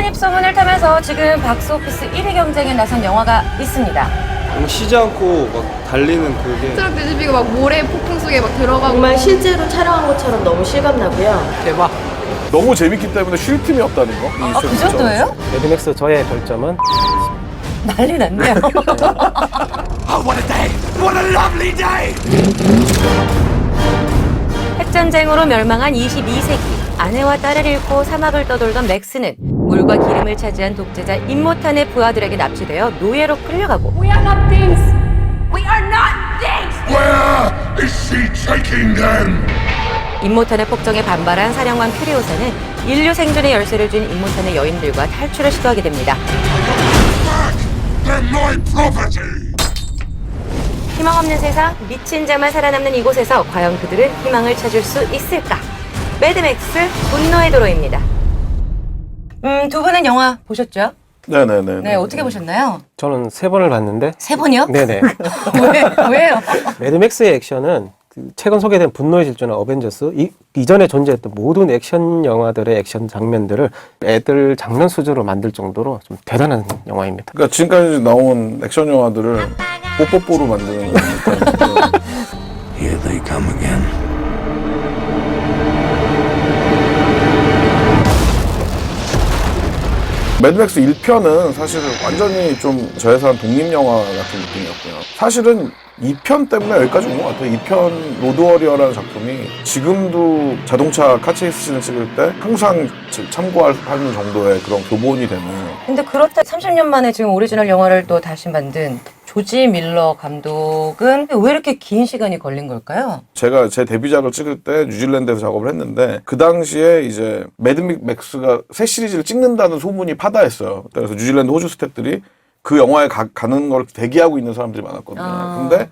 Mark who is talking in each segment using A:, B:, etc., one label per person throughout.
A: 많은 입소문을 타면서 지금 박스오피스 1위 경쟁에 나선 영화가 있습니다.
B: 쉬지 않고 막 달리는 그게
C: 트럭 뒤집히고 막 모래 폭풍 속에 막 들어가고.
D: 정말 실제로 촬영한 것처럼 너무 실감나고요.
E: 대박.
F: 너무 재밌기 때문에 쉴 틈이 없다는 거.
A: 아, 그 정도예요?
E: 매드맥스 저의 별점은
A: 난리 났네요. 핵전쟁으로 멸망한 22세기. 아내와 딸을 잃고 사막을 떠돌던 맥스는 물과 기름을 차지한 독재자 임모탄의 부하들에게 납치되어 노예로 끌려가고
G: We are not things. We are not things.
H: Where is she taking them?
A: 임모탄의 폭정에 반발한 사령관 퓨리오사는 인류 생존의 열쇠를 준 임모탄의 여인들과 탈출을 시도하게 됩니다.
H: They're my property!
A: 희망 없는 세상, 미친 자만 살아남는 이곳에서 과연 그들은 희망을 찾을 수 있을까? 매드맥스 분노의 도로입니다. 두 분은 영화 보셨죠?
F: 네네네.
A: 네, 어떻게 보셨나요?
E: 저는 3번을 봤는데
A: 3번이요?
E: 네네.
A: 왜요?
E: 매드맥스의 액션은 그 최근 소개된 분노의 질주나 어벤져스 이전에 존재했던 모든 액션 영화들의 액션 장면들을 애들 장면 수준으로 만들 정도로 좀 대단한 영화입니다.
F: 그러니까 지금까지 나온 액션 영화들을 뽀뽀뽀로 만드는 듯한
H: Here they come again.
F: 매드맥스 1편은 사실은 완전히 좀 저예산 독립영화 같은 느낌이었고요. 사실은 2편 때문에 여기까지 온 것 같아요. 2편 로드워리어라는 작품이 지금도 자동차 카체이스 씬을 찍을 때 항상 참고하는 정도의 그런 교본이 되는.
A: 근데 그렇다 30년 만에 지금 오리지널 영화를 또 다시 만든 조지 밀러 감독은 왜 이렇게 긴 시간이 걸린 걸까요?
F: 제가 제 데뷔작을 찍을 때 뉴질랜드에서 작업을 했는데 그 당시에 이제 매드맥스가 새 시리즈를 찍는다는 소문이 파다했어요. 그래서 뉴질랜드 호주 스태프들이 그 영화에 가는 걸 대기하고 있는 사람들이 많았거든요. 근데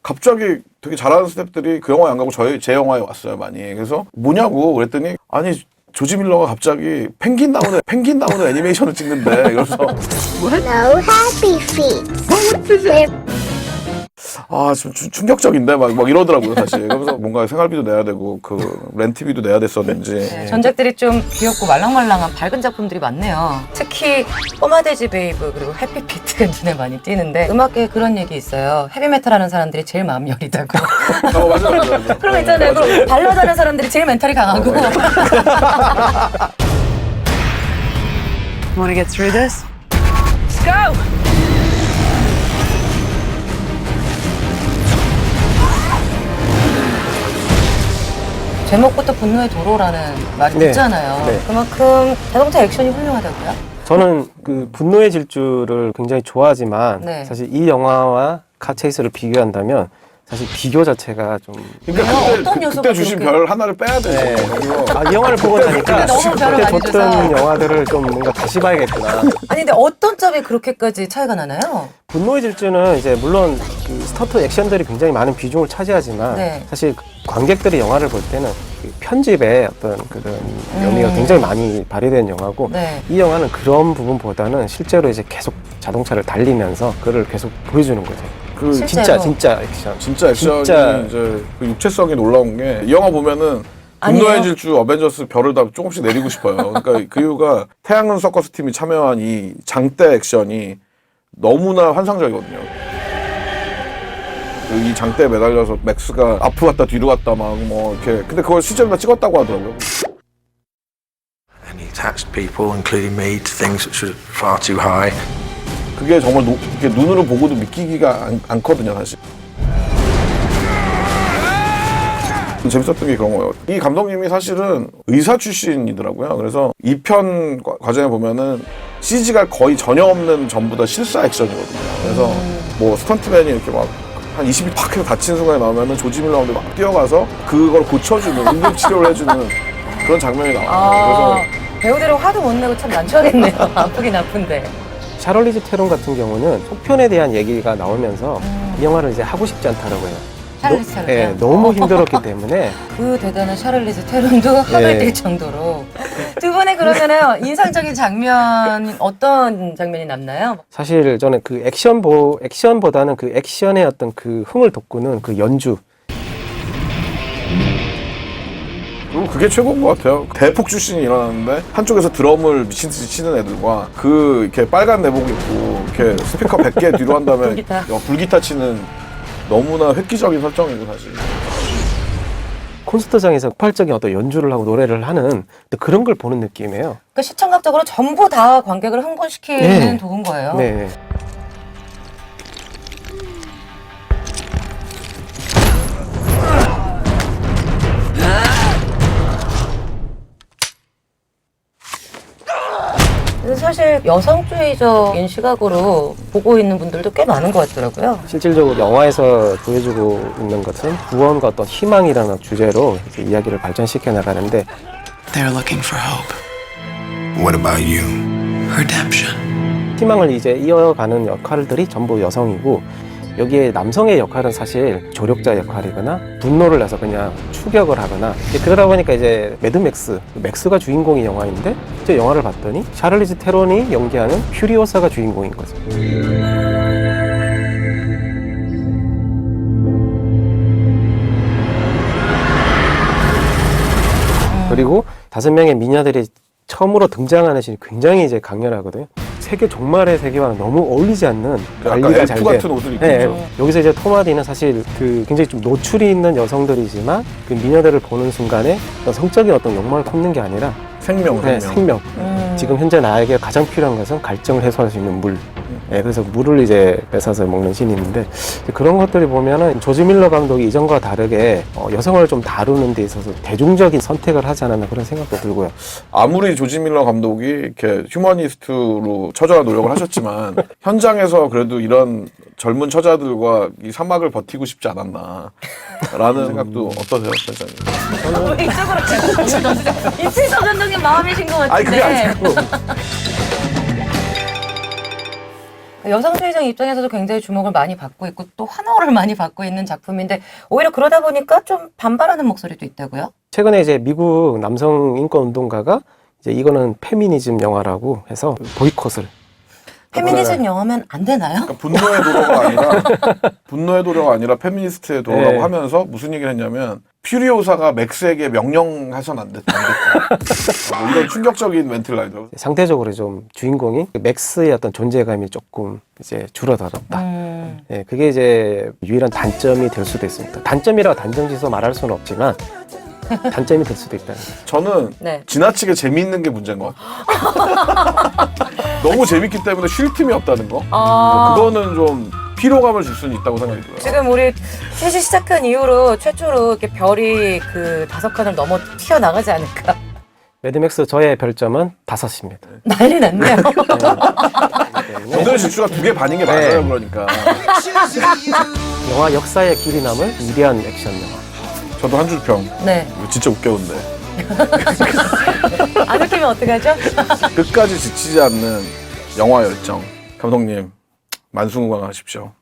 F: 갑자기 되게 잘하는 스태프들이 그 영화에 안 가고 제 영화에 왔어요, 많이. 그래서 뭐냐고 그랬더니 아니 조지 밀러가 갑자기 펭귄 나오는 애니메이션을 찍는데 그래서
I: No happy feet.
F: 아, 좀 충격적인데 막 이러더라고요, 사실. 그러면서 뭔가 생활비도 내야 되고 그 렌트비도 내야 됐었는지.
A: 네, 전작들이 좀 귀엽고 말랑말랑한 밝은 작품들이 많네요. 특히 꼬마돼지 베이브 그리고 해피피트가 눈에 많이 띄는데 음악계에 그런 얘기 있어요. 헤비메탈 하는 사람들이 제일 마음이 여리다고.
F: 맞아.
A: 그런 거 있잖아요. 그럼 발라드 하는 사람들이 제일 멘탈이 강하고.
G: Want to get through this? Let's go.
A: 제목부터 분노의 도로라는 말이
E: 네.
A: 있잖아요.
E: 네.
A: 그만큼 자동차 액션이 훌륭하다고요?
E: 저는 그 분노의 질주를 굉장히 좋아하지만
A: 네.
E: 사실 이 영화와 카체이스를 비교한다면 사실 비교 자체가 좀
F: 그러니까
A: 어떤 요소가
F: 그때 주신
A: 그렇게-
F: 별 하나를 빼야 돼요.
E: 이 영화를 보고 나니까
A: 너무 별을
E: 그때
A: 많이
E: 줬던
A: 줘서.
E: 영화들을 좀 뭔가 다시 봐야겠구나.
A: 아니 근데 어떤 점이 그렇게까지 차이가 나나요?
E: 분노의 질주는 이제 물론 그 스타트 액션들이 굉장히 많은 비중을 차지하지만
A: 네.
E: 사실 관객들이 영화를 볼 때는 그 편집의 어떤 그런 의미가 굉장히 많이 발휘된 영화고
A: 네.
E: 이 영화는 그런 부분보다는 실제로 이제 계속 자동차를 달리면서 그걸 계속 보여주는 거죠.
F: 그
A: 실제로.
E: 진짜 액션.
F: 진짜 액션이
E: 진짜-
F: 이제 그 육체성이 놀라운 게 이 영화 보면은
A: 아니에요?
F: 분노의 질주 어벤져스 별을 다 조금씩 내리고 싶어요. 그러니까 그 이유가 태양은 서커스 팀이 참여한 이 장대 액션이 너무나 환상적이거든요. 이 장대에 매달려서 맥스가 앞으로 갔다 뒤로 갔다 막 뭐 이렇게 근데 그걸 실제로 다 찍었다고 하더라고요.
J: And he attached people, including me, to things which were far too high.
F: 그게 정말 이렇게 눈으로 보고도 믿기기가 않거든요, 사실. 재밌었던 게 그런 거예요. 이 감독님이 사실은 의사 출신이더라고요. 그래서 2편 과정에 보면은 CG가 거의 전혀 없는 전부 다 실사 액션이거든요. 그래서 뭐 스턴트맨이 이렇게 막 한 20일 팍 해서 다치는 순간에 나오면은 조지 밀러 감독이 막 뛰어가서 그걸 고쳐주는 응급치료를 해주는 그런 장면이 나와요. 그래서
A: 배우들은 화도 못 내고 참 난처하겠네요. 아프긴 아픈데.
E: 샤를리즈 테론 같은 경우는 속편에 대한 얘기가 나오면서 이 영화를 이제 하고 싶지 않다라고 해요.
A: 샤를리즈 테론.
E: 네, 너무 힘들었기 때문에
A: 그 대단한 샤를리즈 테론도 합을 뛸 정도로. 두 분의 그러면은 인상적인 장면 어떤 장면이 남나요?
E: 사실 저는 그 액션보다는 그 액션의 어떤 그 흥을 돋구는 그 연주.
F: 그게 최고인 것 같아요. 대폭 출신이 일어났는데 한쪽에서 드럼을 미친 듯이 치는 애들과 그 이렇게 빨간 내복 입고 이렇게 스피커 100개 뒤로 한 다음에
A: 불기타.
F: 불기타 치는 너무나 획기적인 설정이고 사실.
E: 콘서트장에서 폭발적인 어떤 연주를 하고 노래를 하는 그런 걸 보는 느낌이에요.
A: 그 시청각적으로 전부 다 관객을 흥분시키는
E: 네.
A: 도구인 거예요.
E: 네.
A: 근데 사실 여성주의적인 시각으로 보고 있는 분들도 꽤 많은 것 같더라고요.
E: 실질적으로 영화에서 보여주고 있는 것은 구원과 어떤 희망이라는 주제로 이제 이야기를 발전시켜 나가는데
J: They're looking for hope. What about you? Redemption.
E: 희망을 이제 이어가는 역할들이 전부 여성이고 여기에 남성의 역할은 사실 조력자 역할이거나 분노를 내서 그냥 추격을 하거나 그러다 보니까 이제 맥스가 주인공인 영화인데 이제 영화를 봤더니 샤를리즈 테론이 연기하는 퓨리오사가 주인공인 거죠. 그리고 5명의 미녀들이 처음으로 등장하는 씬이 굉장히 이제 강렬하거든요. 세계 종말의 세계와는 너무 어울리지 않는 관리가 잘
F: 엘프
E: 돼.
F: 같은 옷을 입고
E: 네,
F: 있죠.
E: 여기서 이제 토마디는 사실 그 굉장히 좀 노출이 있는 여성들이지만 그 미녀들을 보는 순간에 어떤 성적인 어떤 욕망을 품는 게 아니라
F: 생명.
E: 생명. 지금 현재 나에게 가장 필요한 것은 갈증을 해소할 수 있는 물. 네, 그래서 물을 이제 뺏어서 먹는 신이 있는데 그런 것들이 보면은 조지 밀러 감독이 이전과 다르게 여성을 좀 다루는 데 있어서 대중적인 선택을 하지 않았나 그런 생각도 들고요.
F: 아무리 조지 밀러 감독이 이렇게 휴머니스트로 처절한 노력을 하셨지만 현장에서 그래도 이런 젊은 처자들과 이 사막을 버티고 싶지 않았나라는 생각도 어떠세요, 선생님?
A: 이쪽으로 이칠성 감독님 마음이신 것 같은데.
F: 아니 그게 아니고
A: 여성주의적 입장에서도 굉장히 주목을 많이 받고 있고 또 환호를 많이 받고 있는 작품인데 오히려 그러다 보니까 좀 반발하는 목소리도 있다고요?
E: 최근에 이제 미국 남성 인권 운동가가 이제 이거는 페미니즘 영화라고 해서 보이콧을
A: 페미니즘 영화면 안 되나요?
F: 그러니까 분노의 도래가 아니라 페미니스트의 도래라고
E: 네.
F: 하면서 무슨 얘기를 했냐면 퓨리오사가 맥스에게 명령해서는 안 됐다. 뭐 이런 충격적인 멘트를 하더라고요.
E: 상대적으로 좀 주인공이 맥스의 어떤 존재감이 조금 이제 줄어들었다. 네, 그게 이제 유일한 단점이 될 수도 있습니다. 단점이라고 단정지어서 말할 수는 없지만 단점이 될 수도 있다는 거죠.
F: 저는
A: 네.
F: 지나치게 재미있는 게 문제인 것 같아요. 너무 재밌기 때문에 쉴 틈이 없다는 거. 그거는 좀 피로감을 줄 수는 있다고 생각이 들어요.
A: 지금 우리 셋이 시작한 이후로 최초로 이렇게 별이 그 5칸을 넘어 튀어나가지 않을까.
E: 매드맥스 저의 별점은 5입니다.
A: 난리 났네요.
F: 오늘 질주가 2개 반인 게 맞아요, 그러니까.
E: 영화 역사의 길이 남을 위대한 액션 영화.
F: 저도 한 줄 평.
A: 네.
F: 이거 진짜 웃겼는데.
A: 안 웃기면 어떡하죠?
F: 끝까지 지치지 않는 영화 열정. 감독님, 만수무강하십시오.